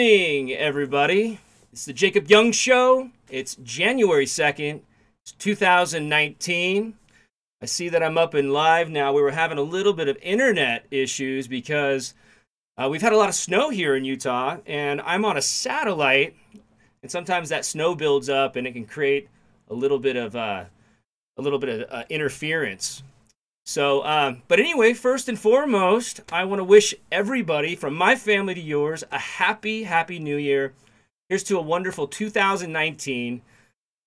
morning, everybody. It's the Jacob Young Show. It's January 2nd, 2019. I see that I'm up and live now. We were having a little bit of internet issues because we've had a lot of snow here in Utah, and I'm on a satellite, and sometimes that snow builds up and it can create a little bit of interference. So, but anyway, first and foremost, I want to wish everybody from my family to yours a happy New Year. Here's to a wonderful 2019.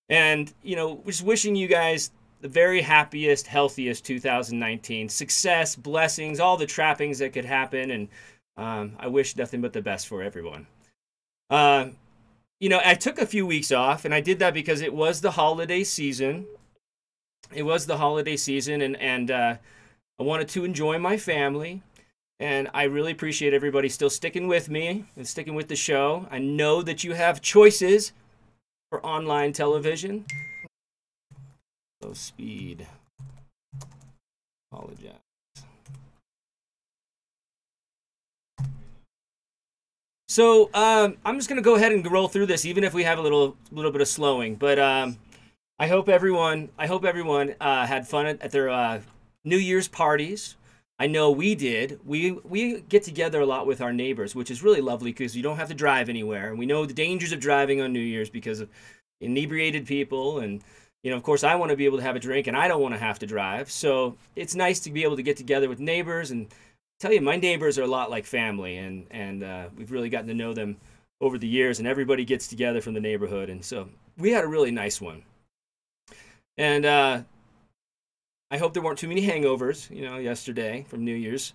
And, just wishing you guys the very happiest, healthiest 2019. Success, blessings, all the trappings that could happen. And I wish nothing but the best for everyone. I took a few weeks off, and I did that because it was the holiday season. It was the holiday season, and I wanted to enjoy my family, and I really appreciate everybody still sticking with me and sticking with the show. I know that you have choices for online television. Low speed. Apologize. So I'm just going to go ahead and roll through this, even if we have a little bit of slowing, but I hope everyone had fun at their New Year's parties. I know we did. We get together a lot with our neighbors, which is really lovely because you don't have to drive anywhere. And we know the dangers of driving on New Year's because of inebriated people. And, of course, I want to be able to have a drink, and I don't want to have to drive. So it's nice to be able to get together with neighbors. And tell you, my neighbors are a lot like family, and we've really gotten to know them over the years. And everybody gets together from the neighborhood. And so we had a really nice one. And I hope there weren't too many hangovers, yesterday from New Year's.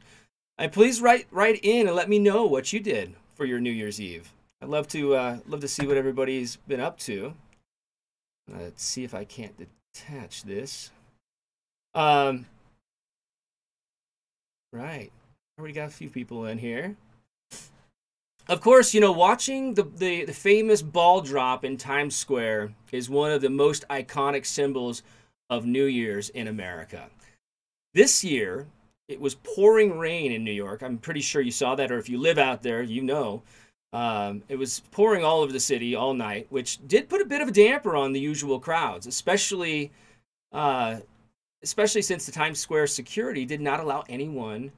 And please write in and let me know what you did for your New Year's Eve. I'd love to see what everybody's been up to. Let's see if I can't detach this. Right. Already got a few people in here. Of course, watching the famous ball drop in Times Square is one of the most iconic symbols of New Year's in America. This year, it was pouring rain in New York. I'm pretty sure you saw that, or if you live out there, it was pouring all over the city all night, which did put a bit of a damper on the usual crowds, especially since the Times Square security did not allow anyone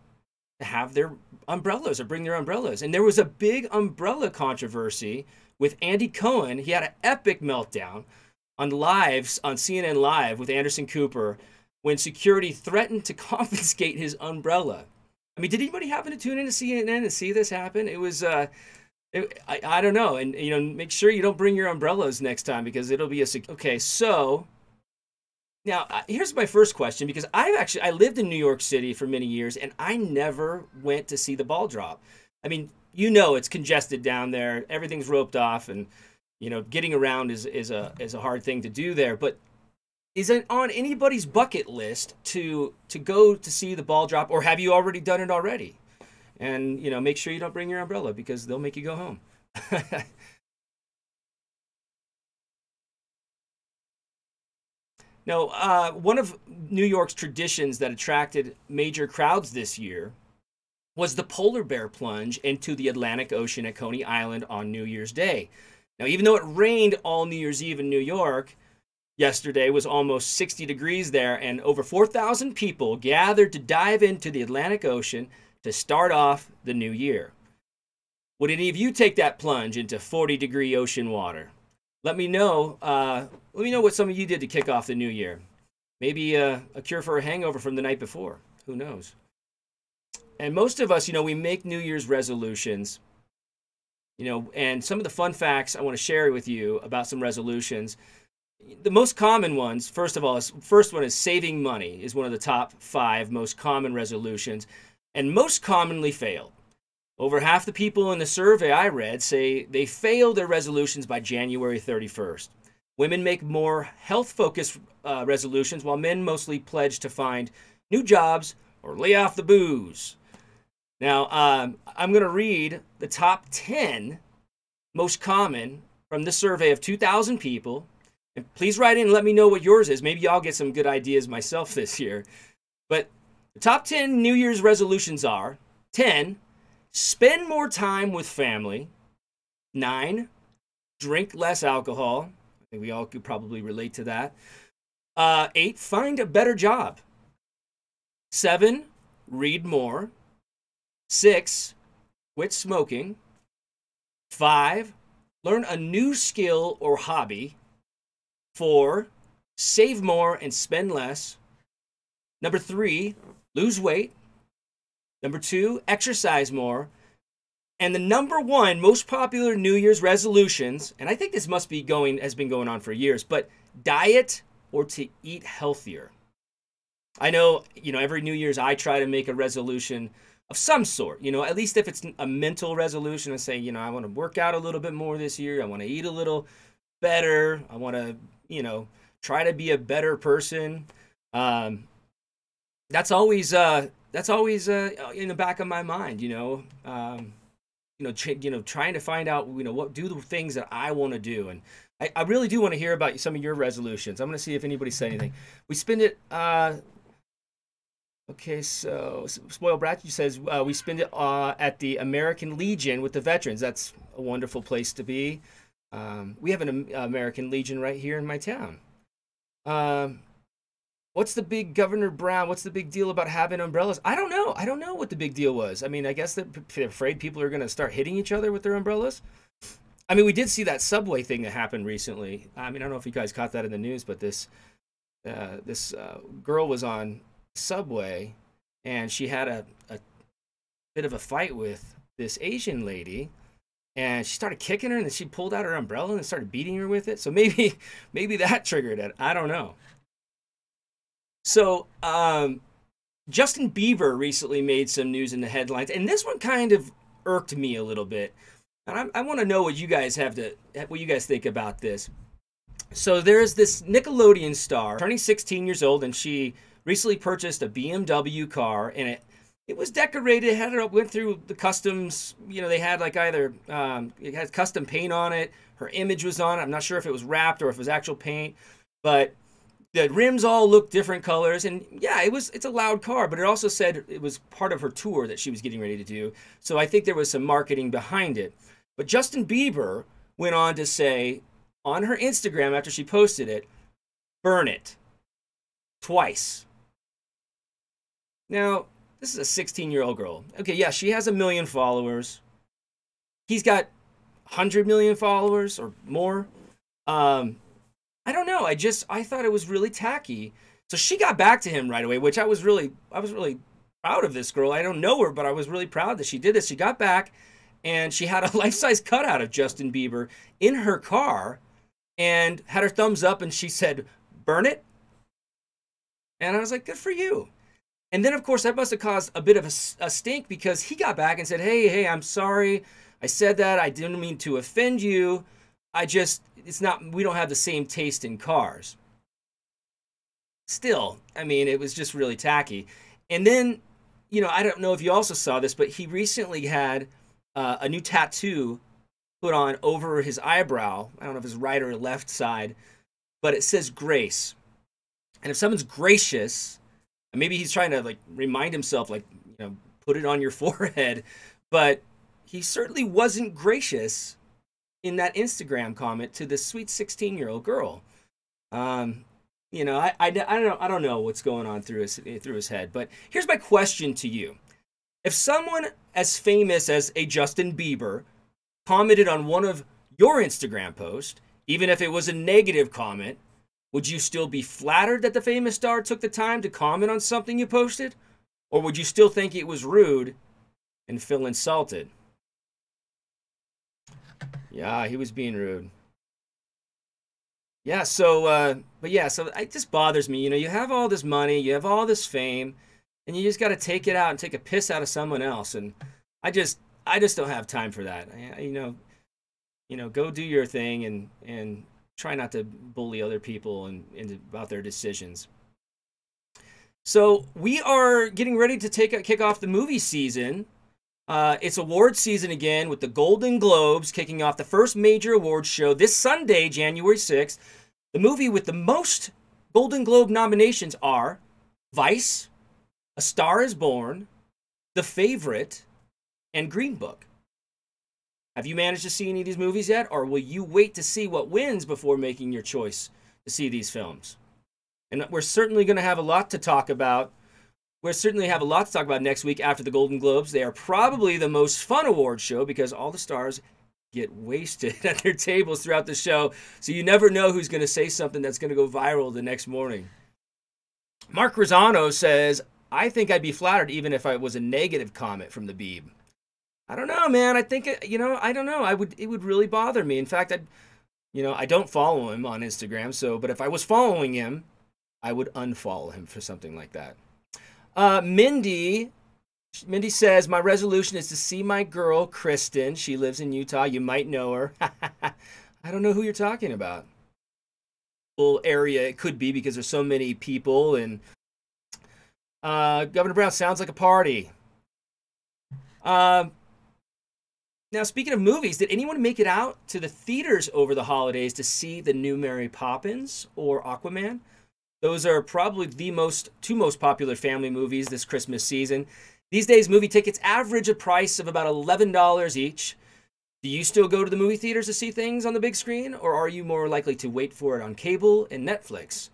to have their umbrellas or bring their umbrellas. And there was a big umbrella controversy with Andy Cohen. He had an epic meltdown on CNN Live with Anderson Cooper when security threatened to confiscate his umbrella. I mean, did anybody happen to tune into CNN and see this happen? It was, I don't know. And, make sure you don't bring your umbrellas next time because it'll be okay, so now, here's my first question, because I lived in New York City for many years, and I never went to see the ball drop. I mean, it's congested down there. Everything's roped off, and, getting around is a hard thing to do there. But is it on anybody's bucket list to go to see the ball drop, or have you already done it already? And, make sure you don't bring your umbrella because they'll make you go home. Now, one of New York's traditions that attracted major crowds this year was the polar bear plunge into the Atlantic Ocean at Coney Island on New Year's Day. Now, even though it rained all New Year's Eve in New York, yesterday was almost 60 degrees there, and over 4,000 people gathered to dive into the Atlantic Ocean to start off the new year. Would any of you take that plunge into 40-degree ocean water? Let me know what some of you did to kick off the new year. Maybe a cure for a hangover from the night before. Who knows? And most of us, we make New Year's resolutions. And some of the fun facts I want to share with you about some resolutions. The most common ones, first one is saving money is one of the top 5 most common resolutions and most commonly failed. Over half the people in the survey I read say they fail their resolutions by January 31st. Women make more health-focused resolutions, while men mostly pledge to find new jobs or lay off the booze. Now, I'm going to read the top 10 most common from this survey of 2,000 people. And please write in and let me know what yours is. Maybe I'll get some good ideas myself this year. But the top 10 New Year's resolutions are 10. Spend more time with family. 9, drink less alcohol. I think we all could probably relate to that. 8, find a better job. 7, read more. 6, quit smoking. 5, learn a new skill or hobby. 4, save more and spend less. Number 3, lose weight. Number 2, exercise more. And the number 1 most popular New Year's resolutions, and I think this has been going on for years, but diet or to eat healthier. I know, every New Year's I try to make a resolution of some sort, at least if it's a mental resolution and say, I want to work out a little bit more this year. I want to eat a little better. I want to, try to be a better person. That's always in the back of my mind, trying to find out, what do the things that I want to do. And I really do want to hear about some of your resolutions. I'm going to see if anybody said anything. We spend it, okay, so Spoiled Brat says, we spend it at the American Legion with the veterans. That's a wonderful place to be. We have an American Legion right here in my town. What's the big Governor Brown? What's the big deal about having umbrellas? I don't know. I don't know what the big deal was. I mean, I guess they're afraid people are going to start hitting each other with their umbrellas. I mean, we did see that subway thing that happened recently. I mean, I don't know if you guys caught that in the news, but this girl was on subway and she had a bit of a fight with this Asian lady. And she started kicking her, and then she pulled out her umbrella and started beating her with it. So maybe that triggered it. I don't know. So Justin Bieber recently made some news in the headlines, and this one kind of irked me a little bit. And I want to know what you guys think about this. So there's this Nickelodeon star turning 16 years old, and she recently purchased a BMW car, and it was decorated, went through the customs, they had like either, it had custom paint on it, her image was on it, I'm not sure if it was wrapped or if it was actual paint, but the rims all looked different colors, and yeah, it's a loud car, but it also said it was part of her tour that she was getting ready to do, so I think there was some marketing behind it. But Justin Bieber went on to say on her Instagram after she posted it, burn it, twice. Now, this is a 16-year-old girl. Okay, yeah, she has 1 million followers. He's got 100 million followers or more. I don't know. I thought it was really tacky. So she got back to him right away, which I was really proud of this girl. I don't know her, but I was really proud that she did this. She got back and she had a life-size cutout of Justin Bieber in her car and had her thumbs up, and she said, burn it. And I was like, good for you. And then, of course, that must have caused a bit of a stink, because he got back and said, hey, I'm sorry. I said that. I didn't mean to offend you. We don't have the same taste in cars. Still, I mean, it was just really tacky. And then, I don't know if you also saw this, but he recently had a new tattoo put on over his eyebrow. I don't know if it's right or left side, but it says grace. And if someone's gracious, maybe he's trying to remind himself, put it on your forehead, but he certainly wasn't gracious in that Instagram comment to this sweet 16-year-old girl. I don't know what's going on through his head, but here's my question to you. If someone as famous as a Justin Bieber commented on one of your Instagram posts, even if it was a negative comment, would you still be flattered that the famous star took the time to comment on something you posted? Or would you still think it was rude and feel insulted? Yeah, he was being rude. Yeah, so it just bothers me. You have all this money, you have all this fame, and you just got to take it out and take a piss out of someone else. And I just don't have time for that. Go do your thing and try not to bully other people and about their decisions. So we are getting ready to kick off the movie season. It's award season again, with the Golden Globes kicking off the first major awards show this Sunday, January 6th. The movie with the most Golden Globe nominations are Vice, A Star is Born, The Favorite, and Green Book. Have you managed to see any of these movies yet, or will you wait to see what wins before making your choice to see these films? And we're certainly going to have a lot to talk about. We'll certainly have a lot to talk about next week after the Golden Globes. They are probably the most fun award show because all the stars get wasted at their tables throughout the show. So you never know who's going to say something that's going to go viral the next morning. Mark Rosano says, I think I'd be flattered even if it was a negative comment from the Beeb. I don't know, man. I think, I don't know. It would really bother me. In fact, I don't follow him on Instagram. But if I was following him, I would unfollow him for something like that. Mindy says, my resolution is to see my girl, Kristen. She lives in Utah. You might know her. I don't know who you're talking about. Little area it could be because there's so many people. And Governor Brown sounds like a party. Now, speaking of movies, did anyone make it out to the theaters over the holidays to see the new Mary Poppins or Aquaman? Those are probably the two most popular family movies this Christmas season. These days, movie tickets average a price of about $11 each. Do you still go to the movie theaters to see things on the big screen, or are you more likely to wait for it on cable and Netflix?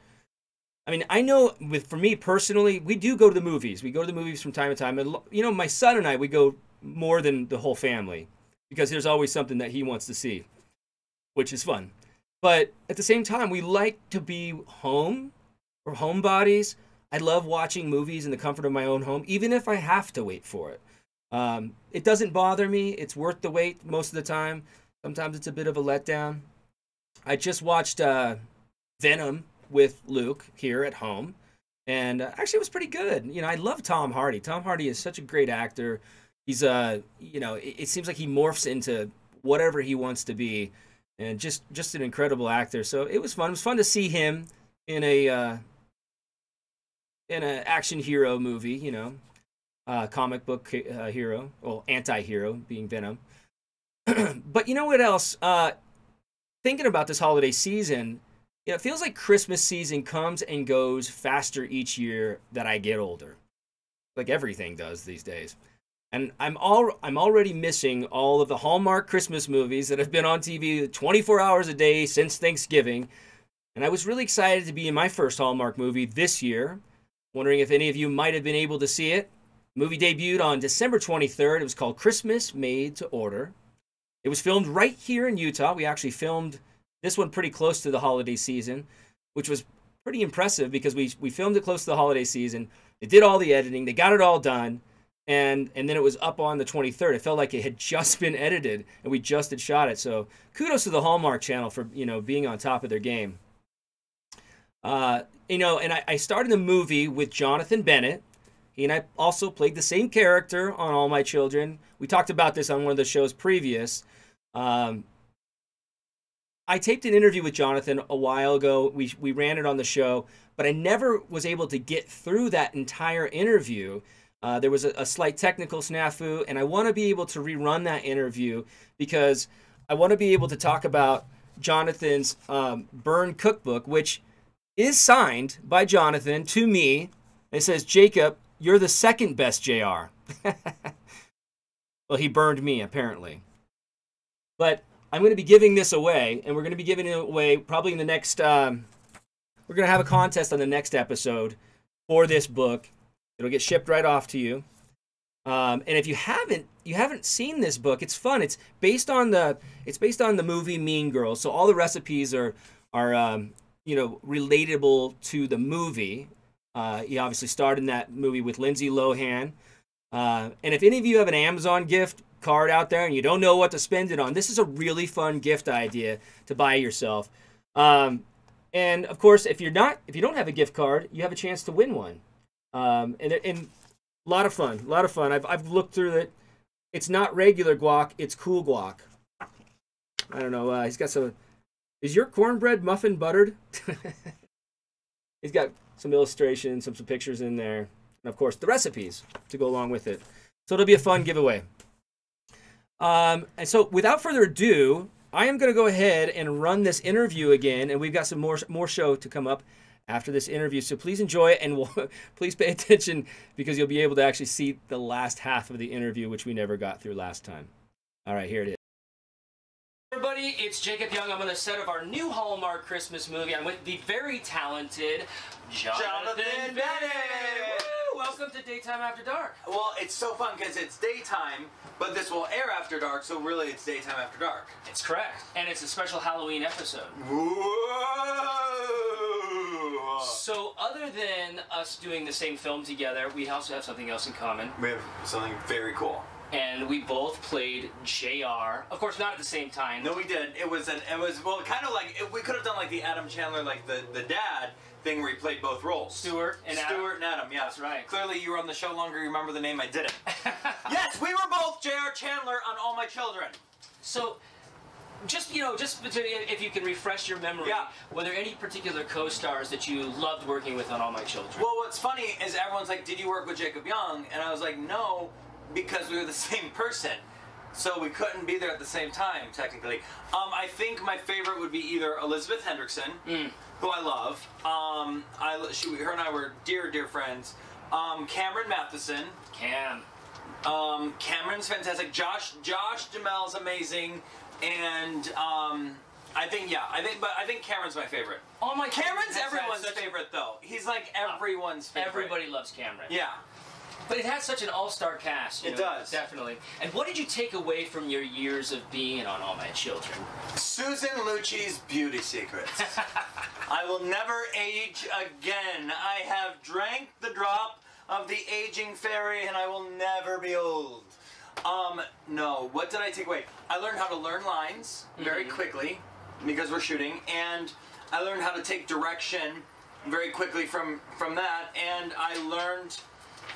I mean, I know for me personally, we do go to the movies. We go to the movies from time to time. And, my son and I, we go more than the whole family because there's always something that he wants to see, which is fun. But at the same time, we like to be home. We're homebodies. I love watching movies in the comfort of my own home, even if I have to wait for it. It doesn't bother me. It's worth the wait most of the time. Sometimes it's a bit of a letdown. I just watched Venom with Luke here at home, and actually it was pretty good. I love Tom Hardy. Tom Hardy is such a great actor. He's it seems like he morphs into whatever he wants to be, and just an incredible actor. So it was fun. It was fun to see him in an action hero movie, comic book hero, well, anti-hero being Venom. But you know what else? Thinking about this holiday season, it feels like Christmas season comes and goes faster each year that I get older. Like everything does these days. And I'm already missing all of the Hallmark Christmas movies that have been on TV 24 hours a day since Thanksgiving. And I was really excited to be in my first Hallmark movie this year. Wondering if any of you might have been able to see it. The movie debuted on December 23rd. It was called Christmas Made to Order. It was filmed right here in Utah. We actually filmed this one pretty close to the holiday season, which was pretty impressive because we filmed it close to the holiday season. They did all the editing. They got it all done. And then it was up on the 23rd. It felt like it had just been edited and we just had shot it. So kudos to the Hallmark Channel for, being on top of their game. And I started the movie with Jonathan Bennett. He and I also played the same character on All My Children. We talked about this on one of the shows previous. I taped an interview with Jonathan a while ago. We ran it on the show, but I never was able to get through that entire interview. There was a slight technical snafu, and I want to be able to rerun that interview because I want to be able to talk about Jonathan's Burn Cookbook, which is signed by Jonathan to me. It says, Jacob, you're the second best JR. Well, he burned me, apparently. But I'm going to be giving this away, and we're going to be giving it away probably in the next... we're going to have a contest on the next episode for this book. It'll get shipped right off to you. And if you haven't seen this book, it's fun. It's based on the movie Mean Girls. So all the recipes are relatable to the movie. He obviously starred in that movie with Lindsay Lohan. And if any of you have an Amazon gift card out there and you don't know what to spend it on, this is a really fun gift idea to buy yourself. And of course, if you don't have a gift card, you have a chance to win one. And a lot of fun, I've looked through it. It's not regular guac, it's cool guac. I don't know. He's got some. Is your cornbread muffin buttered? He's got some illustrations, some pictures in there, and of course the recipes to go along with it. So it'll be a fun giveaway. And so without further ado, I am going to go ahead and run this interview again, and we've got some more show to come up after this interview. So please enjoy it, and please pay attention because you'll be able to actually see the last half of the interview, which we never got through last time. All right, here it is. everybody, it's Jacob Young. I'm on the set of our new Hallmark Christmas movie. I'm with the very talented Jonathan Bennett. Woo! Welcome to Daytime After Dark. Well, it's so fun because it's daytime, but this will air after dark, so really it's daytime after dark. It's correct. And it's a special Halloween episode. Whoa! So other than us doing the same film together, we also have something else in common. We have something very cool. And we both played JR. Of course, not at the same time. No, we did. It was well, kind of like we could have done like the Adam Chandler, like the dad thing where he played both roles. Stuart and Adam. Yeah, that's right. Clearly, you were on the show longer. You remember the name. I didn't. Yes, we were both J.R. Chandler on All My Children. So, just if you can refresh your memory, were there any particular co-stars that you loved working with on All My Children? Well, what's funny is everyone's like, "Did you work with Jacob Young?" And I was like, "No." Because we were the same person, so we couldn't be there at the same time, technically. I think my favorite would be either Elizabeth Hendrickson, who I love. Her and I were dear friends. Cameron Matheson. Cameron's fantastic. Josh Duhamel's amazing, and I think Cameron's my favorite. Oh my! Cameron's everyone's favorite, though. He's like everyone's favorite. Everybody loves Cameron. Yeah. But it has such an all-star cast. It does. Definitely. And what did you take away from your years of being on All My Children? Susan Lucci's beauty secrets. I will never age again. I have drank the drop of the aging fairy and I will never be old. No. What did I take away? I learned how to learn lines very quickly because we're shooting, and I learned how to take direction very quickly from that, and I learned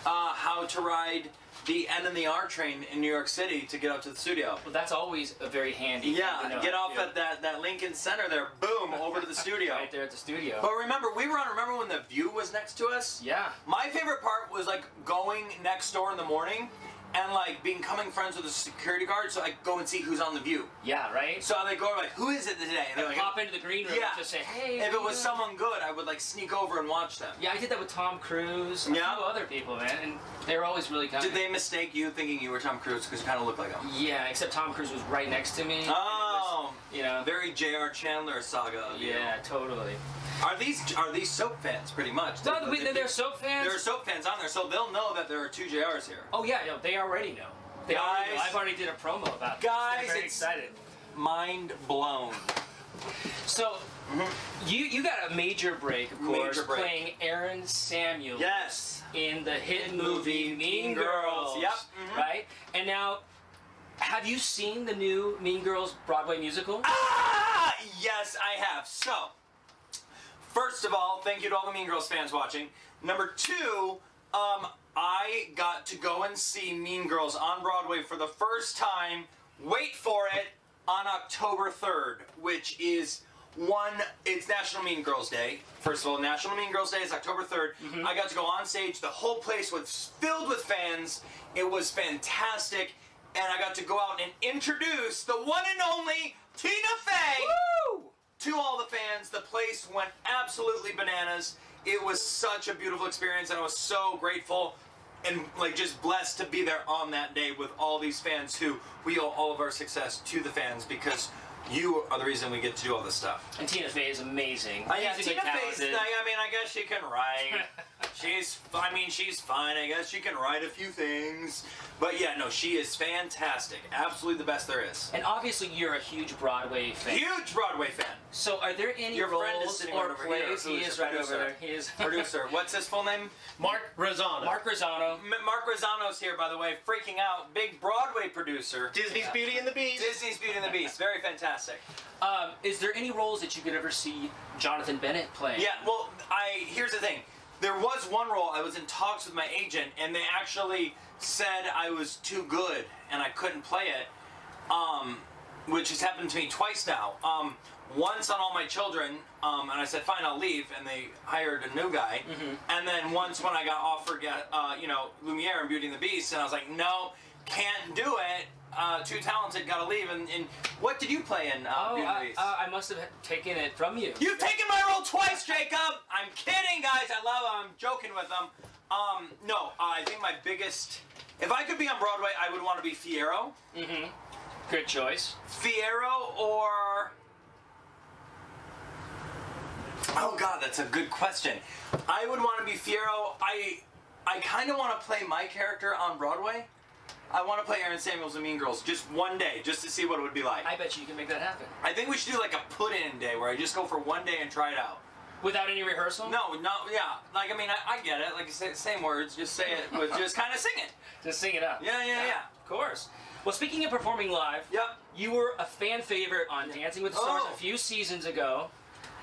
how to ride the N and the R train in New York City to get out to the studio. Well, that's always a very handy. Yeah, get off at that Lincoln Center there, boom, over to the studio. Right there at the studio. But remember when the View was next to us? Yeah. My favorite part was like going next door in the morning and like becoming friends with the security guard, so I go and see who's on the View. Yeah, right? So I go like, who is it today? And like, pop into the green room and just say, hey. If it was someone good, I would like sneak over and watch them. Yeah, I did that with Tom Cruise, a few other people, man, and they were always really kind. Did they mistake you thinking you were Tom Cruise because you kind of look like him? Yeah, except Tom Cruise was right next to me. Oh, was, very J.R. Chandler saga of you. Yeah, totally. Are these soap fans pretty much? No, they're soap fans. There are soap fans on there, so they'll know that there are two JRs here. Oh yeah, they already know. I've already did a promo about it. Guys, I'm very excited. Mind blown. So, you got a major break, of course, playing Aaron Samuels. Yes. In the hit movie Mean Girls. Yep. Right? And now, have you seen the new Mean Girls Broadway musical? Ah! Yes, I have. So, first of all, thank you to all the Mean Girls fans watching. Number two, I got to go and see Mean Girls on Broadway for the first time, wait for it, on October 3rd, which is it's National Mean Girls Day. First of all, National Mean Girls Day is October 3rd. I got to go on stage. The whole place was filled with fans. It was fantastic. And I got to go out and introduce the one and only Tina Fey to all the fans. The place went absolutely bananas. It was such a beautiful experience, and I was so grateful and like just blessed to be there on that day with all these fans who we owe all of our success to the fans because you are the reason we get to do all this stuff. And Tina Fey is amazing. Yeah, Tina Fey's, I guess she can write. She's fine. I guess she can write a few things. But yeah, no, she is fantastic. Absolutely the best there is. And obviously you're a huge Broadway fan. Huge Broadway fan. So are there any roles or plays? He is right over there. He is producer. What's his full name? Mark Razzano. Mark Razzano. Mark Razzano's here, by the way, freaking out. Big Broadway producer. Disney's Beauty and the Beast. Disney's Beauty and the Beast. Very fantastic. Is there any roles that you could ever see Jonathan Bennett playing? Yeah, well, here's the thing. There was one role, I was in talks with my agent, and they actually said I was too good and I couldn't play it, which has happened to me twice now. Once on All My Children, and I said, fine, I'll leave, and they hired a new guy. And then once when I got offered, Lumiere and Beauty and the Beast, and I was like, no, can't do it. Too talented, gotta leave. And what did you play in Beauty and the Beast? I must have taken it from you. You've taken my role twice, Jacob! I'm kidding, guys. I love them. I'm joking with them. No, I think my biggest... If I could be on Broadway, I would want to be Fiyero. Good choice. Fierro or... Oh God, that's a good question. I would want to be Fierro. I kind of want to play my character on Broadway. I want to play Aaron Samuels in Mean Girls just one day, just to see what it would be like. I bet you can make that happen. I think we should do like a put-in day where I just go for one day and try it out. Without any rehearsal? No, yeah. Like, I mean, I get it. Like you say, same words, just say it, but just kind of sing it. Just sing it out. Yeah. Of course. Well, speaking of performing live, Yep. You were a fan favorite on Dancing with the Stars a few seasons ago.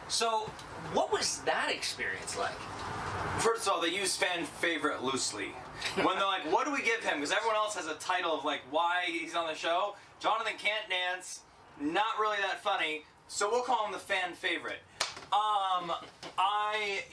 So, what was that experience like? First of all, they use fan favorite loosely. When they're like, what do we give him? Because everyone else has a title of like why he's on the show. Jonathan can't dance, not really that funny, so we'll call him the fan favorite.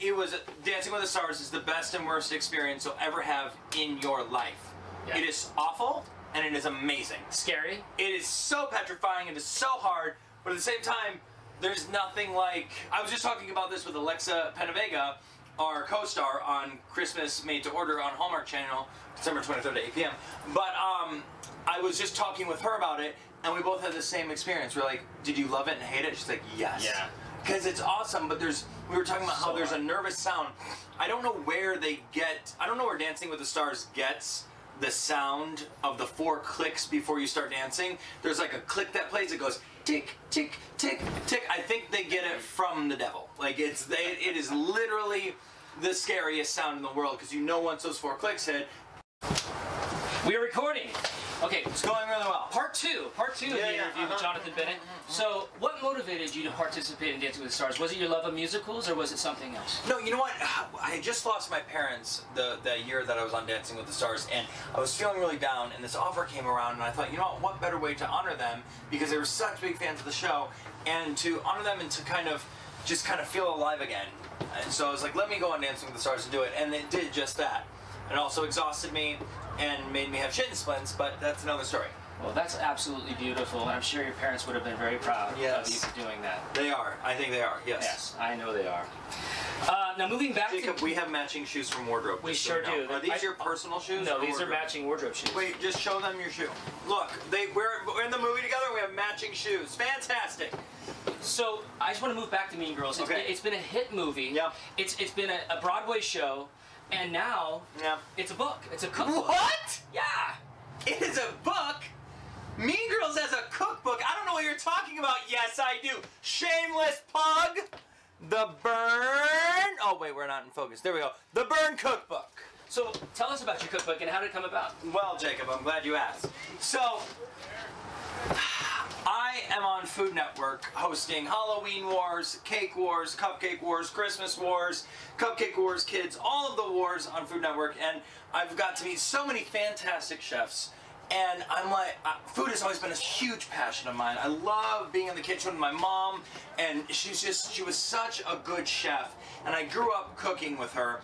It was Dancing with the Stars is the best and worst experience you'll ever have in your life. Yeah. It is awful and it is amazing. Scary? It is so petrifying, it is so hard, but at the same time, there's nothing like... I was just talking about this with Alexa Penavega, our co-star on Christmas Made to Order on Hallmark Channel, December 23rd at 8 p.m. But I was just talking with her about it, and we both had the same experience. We're like, did you love it and hate it? She's like, yes. Yeah. Because it's awesome, but we were talking about how there's a nervous sound. I don't know where Dancing with the Stars gets the sound of the 4 clicks before you start dancing. There's like a click that plays, it goes tick, tick, tick, tick. I think they get it from the devil. Like it is literally the scariest sound in the world because you know once those 4 clicks hit. We are recording. Okay, it's going really well. Part two of the interview with Jonathan Bennett. So, what motivated you to participate in Dancing with the Stars? Was it your love of musicals, or was it something else? No, you know what? I just lost my parents the year that I was on Dancing with the Stars, and I was feeling really down, and this offer came around, and I thought, you know what better way to honor them, because they were such big fans of the show, and to honor them and to kind of feel alive again. And so I was like, let me go on Dancing with the Stars and do it, and it did just that. It also exhausted me and made me have shin splints, but that's another story. Well, that's absolutely beautiful, and I'm sure your parents would have been very proud of you for doing that. They are. I think they are, yes. Yes, I know they are. Now, moving back Jacob, we have matching shoes from wardrobe. We sure do. Are these your personal shoes? No, these are matching wardrobe shoes. Wait, just show them your shoe. Look, we're in the movie together, we have matching shoes. Fantastic. So, I just want to move back to Mean Girls. It's been a hit movie. Yeah. It's been a Broadway show. And now, it's a book. It's a cookbook. What? Yeah. It is a book? Mean Girls has a cookbook? I don't know what you're talking about. Yes, I do. Shameless pug. The Burn. Oh, wait, we're not in focus. There we go. The Burn Cookbook. So, tell us about your cookbook and how did it come about? Well, Jacob, I'm glad you asked. So, I am on Food Network hosting Halloween Wars, Cake Wars, Cupcake Wars, Christmas Wars, Cupcake Wars Kids, all of the wars on Food Network, and I've got to meet so many fantastic chefs, and I'm like, food has always been a huge passion of mine. I love being in the kitchen with my mom, and she was such a good chef, and I grew up cooking with her,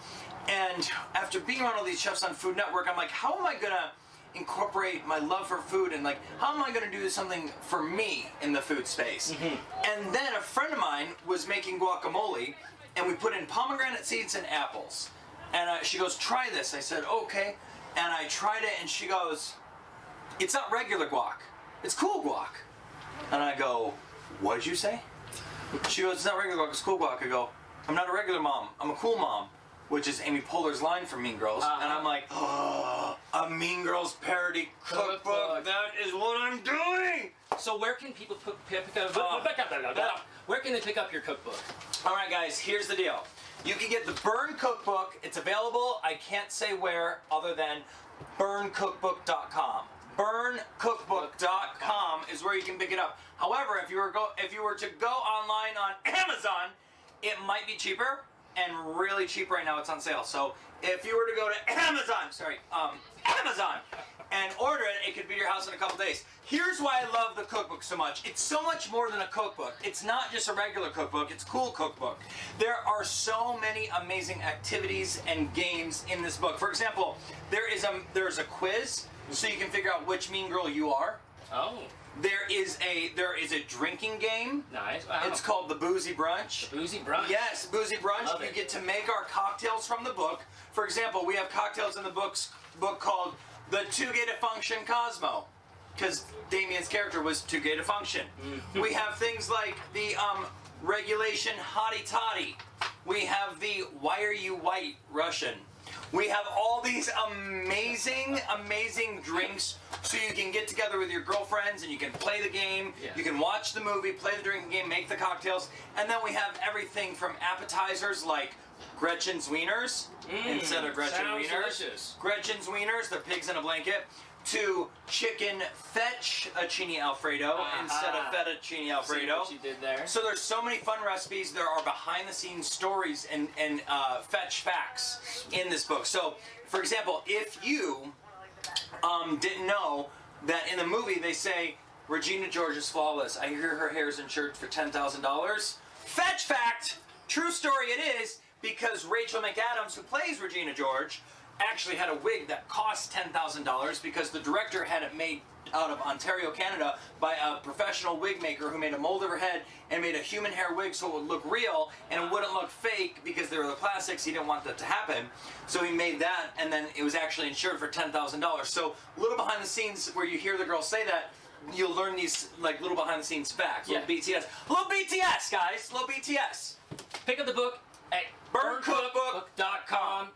and after being around all these chefs on Food Network, I'm like, how am I gonna incorporate my love for food and like how am I going to do something for me in the food space? And then a friend of mine was making guacamole and we put in pomegranate seeds and apples and she goes, try this. I said, okay, and I tried it and she goes, it's not regular guac, it's cool guac. And I go, what did you say? She goes, it's not regular guac, it's cool guac. I go, I'm not a regular mom, I'm a cool mom, which is Amy Poehler's line from Mean Girls. And I'm like, oh, a Mean Girls parody cookbook. That is what I'm doing. So where can people pick up your cookbook? All right, guys, here's the deal. You can get the Burn Cookbook. It's available, I can't say where, other than burncookbook.com. Burncookbook.com is where you can pick it up. However, if you were to go online on Amazon, it might be cheaper. And really cheap right now, it's on sale. So if you were to go to Amazon, and order it, it could be at your house in a couple days. Here's why I love the cookbook so much. It's so much more than a cookbook. It's not just a regular cookbook, it's a cool cookbook. There are so many amazing activities and games in this book. For example, there's a quiz, so you can figure out which Mean Girl you are. Oh. There is a drinking game. Nice. Wow. It's called the Boozy Brunch. The Boozy Brunch. Yes, Boozy Brunch. Love You it. get to make our cocktails from the book. For example, we have cocktails in the book called the Two Gated Function Cosmo. because Damien's character was too gay to function. We have things like the regulation hottie toddy. We have the why are you white Russian. We have all these amazing, amazing drinks so you can get together with your girlfriends and you can play the game, you can watch the movie, play the drinking game, make the cocktails, and then we have everything from appetizers like Gretchen's Wieners instead of Gretchen Wieners. Delicious. Gretchen's Wieners, they're pigs in a blanket, to chicken fettuccine Alfredo instead of fettuccine Alfredo. See what you did there. So there's so many fun recipes. There are behind-the-scenes stories and fetch facts in this book. So, for example, if you didn't know that in the movie they say Regina George is flawless. I hear her hair's insured for $10,000. Fetch fact, true story it is, because Rachel McAdams, who plays Regina George, actually had a wig that cost $10,000 because the director had it made out of Ontario, Canada by a professional wig maker who made a mold of her head and made a human hair wig so it would look real and it wouldn't look fake because they were the plastics. He didn't want that to happen. So he made that, and then it was actually insured for $10,000. So a little behind the scenes where you hear the girl say that, you'll learn these like little behind the scenes facts. Little BTS. Little BTS, guys. Little BTS. Pick up the book at burncookbook.com.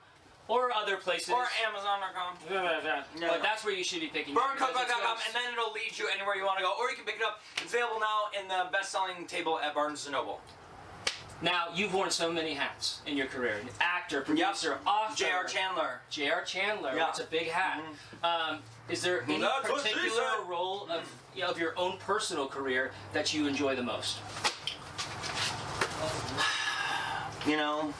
or other places. Or Amazon.com. But that's where you should be picking Burncookbook.com, and then it'll lead you anywhere you want to go. Or you can pick it up. It's available now in the best-selling table at Barnes & Noble. Now, you've worn so many hats in your career. An actor, producer, author. J.R. Chandler. J.R. Chandler. Yeah. It's a big hat. Is there any That's what she particular said. role of your own personal career that you enjoy the most? You know,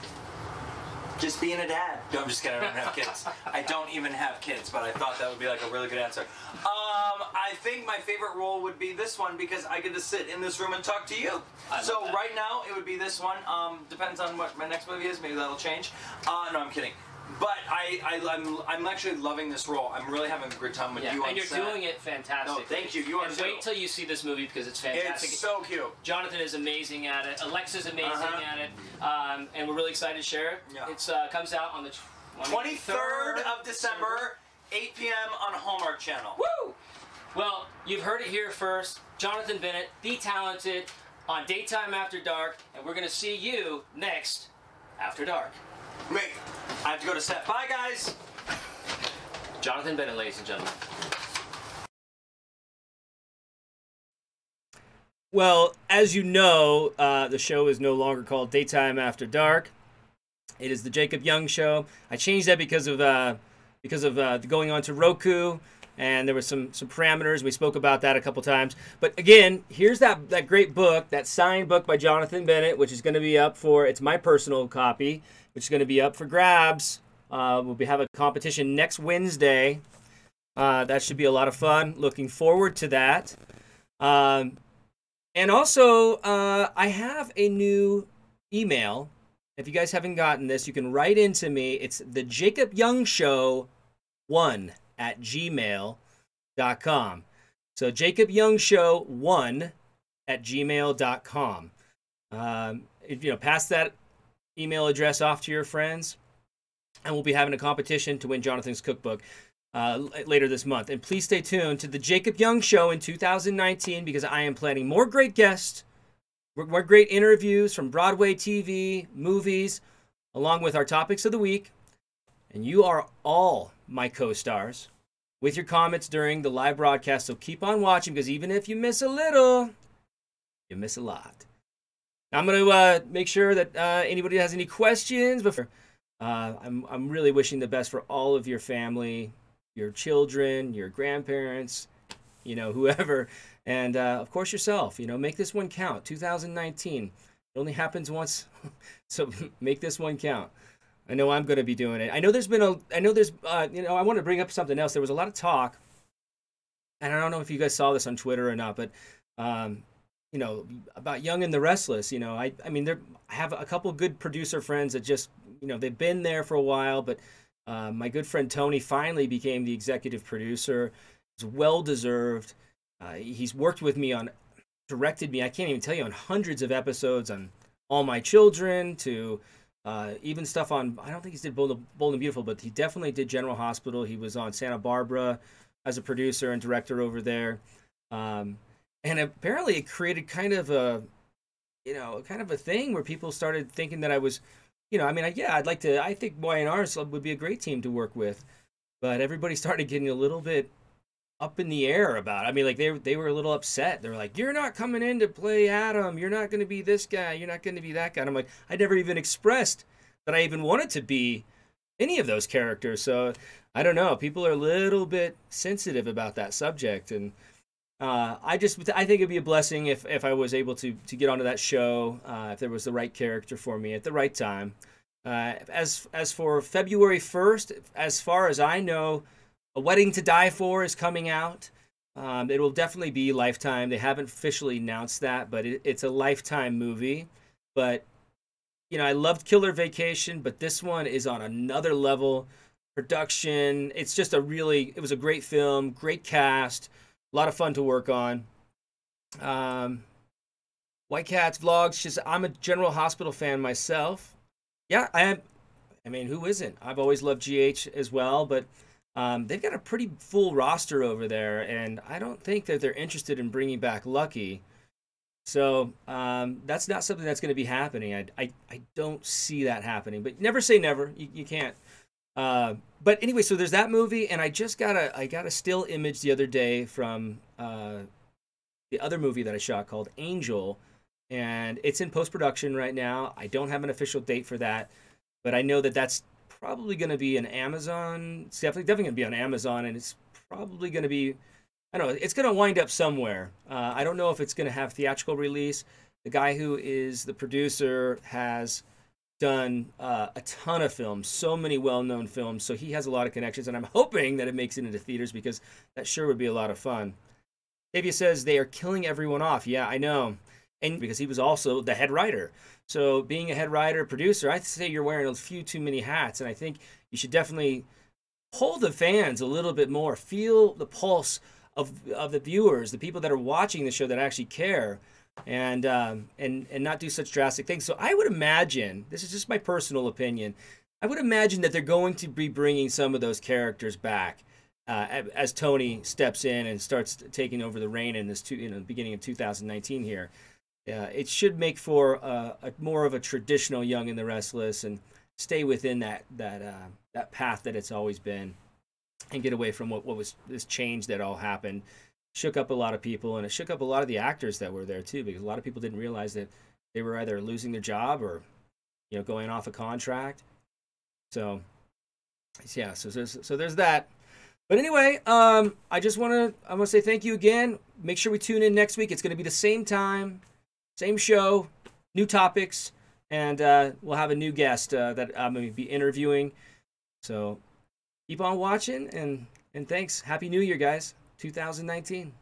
just being a dad. No, I'm just kidding. I don't have kids. I don't even have kids, but I thought that would be like a really good answer. I think my favorite role would be this one because I get to sit in this room and talk to you. So right now it would be this one. Depends on what my next movie is. Maybe that'll change. No, I'm kidding. But I'm actually loving this role. I'm really having a good time with you on and you're set. doing it fantastic. No, thank you. You are and too. wait till you see this movie because it's fantastic. It's so cute. Jonathan is amazing at it. Alexa's amazing at it. And we're really excited to share it. Yeah. It comes out on the 23rd of December, 8 p.m. on Hallmark Channel. Woo! Well, you've heard it here first. Jonathan Bennett, the talented, on Daytime After Dark, and we're going to see you next After Dark. Wait, I have to go to set. Bye, guys. Jonathan Bennett, ladies and gentlemen. Well, as you know, the show is no longer called Daytime After Dark. It is the Jacob Young Show. I changed that because of going on to Roku, and there were some parameters. We spoke about that a couple times. But again, here's that great book, that signed book by Jonathan Bennett, which is going to be up for, it's my personal copy, which is going to be up for grabs. We'll have a competition next Wednesday. That should be a lot of fun. Looking forward to that. And also, I have a new email. If you guys haven't gotten this, you can write into me. It's the Jacob Young Show 1@gmail.com. So Jacob Young Show 1@gmail.com. Pass that email address off to your friends, and we'll be having a competition to win Jonathan's cookbook later this month. And please stay tuned to the Jacob Young Show in 2019 because I am planning more great guests, more great interviews from Broadway, TV, movies, along with our topics of the week. And you are all my co-stars with your comments during the live broadcast. So keep on watching because even if you miss a little, you miss a lot. I'm going to make sure that anybody has any questions. Before I'm really wishing the best for all of your family, your children, your grandparents, whoever. And, of course, yourself. Make this one count. 2019. It only happens once. So make this one count. I know I'm going to be doing it. I want to bring up something else. There was a lot of talk, and I don't know if you guys saw this on Twitter or not, but, about Young and the Restless. I have a couple good producer friends that just, they've been there for a while, but my good friend Tony finally became the executive producer. It's well-deserved. He's worked with me directed me, I can't even tell you, on hundreds of episodes on All My Children to even stuff on, I don't think he did Bold and Beautiful, but he definitely did General Hospital. He was on Santa Barbara. as a producer and director over there. And apparently it created kind of a, kind of a thing where people started thinking that I was, I mean, I think Y&R would be a great team to work with. But everybody started getting a little bit up in the air about it. I mean, like they were a little upset. They were like, "You're not coming in to play Adam. You're not going to be this guy. You're not going to be that guy." And I'm like, I never even expressed that I even wanted to be any of those characters. So I don't know. People are a little bit sensitive about that subject, and I think it'd be a blessing if I was able to get onto that show, if there was the right character for me at the right time. As for February 1st, as far as I know, A Wedding to Die For is coming out. It will definitely be Lifetime. They haven't officially announced that, but it's a Lifetime movie. But, I loved Killer Vacation, but this one is on another level. Production, it was a great film, great cast, a lot of fun to work on. White Cats Vlogs, I'm a General Hospital fan myself. Yeah, I am. I mean, who isn't? I've always loved GH as well, but they've got a pretty full roster over there, and I don't think that they're interested in bringing back Lucky. So that's not something that's going to be happening. I don't see that happening, but never say never. You can't. But anyway, so there's that movie, and I got a still image the other day from the other movie that I shot called Angel, and it's in post-production right now. I don't have an official date for that, but I know that that's probably going to be an Amazon. It's definitely going to be on Amazon, and it's probably going to be, I don't know, it's going to wind up somewhere. I don't know if it's going to have theatrical release. The guy who is the producer has done a ton of films, so many well-known films, so he has a lot of connections, and I'm hoping that it makes it into theaters because that sure would be a lot of fun. Davia says they are killing everyone off. Yeah, I know. And because he was also the head writer. So being a head writer, producer, I'd say you're wearing a few too many hats, and I think you should definitely pull the fans a little bit more, feel the pulse of the viewers, the people that are watching the show that actually care, and not do such drastic things. So I would imagine, this is just my personal opinion, I would imagine that they're going to be bringing some of those characters back as Tony steps in and starts taking over the reign in the beginning of 2019 here. It should make for a more of a traditional Young and the Restless and stay within that path that it's always been, and get away from what was this change that all happened. Shook up a lot of people, and it shook up a lot of the actors that were there too, because a lot of people didn't realize that they were either losing their job or going off a contract. So yeah, so there's that. But anyway, I want to say thank you again. Make sure we tune in next week. It's going to be the same time, same show, new topics, and we'll have a new guest that I'm going to be interviewing. So keep on watching, and thanks. Happy New Year, guys. 2019.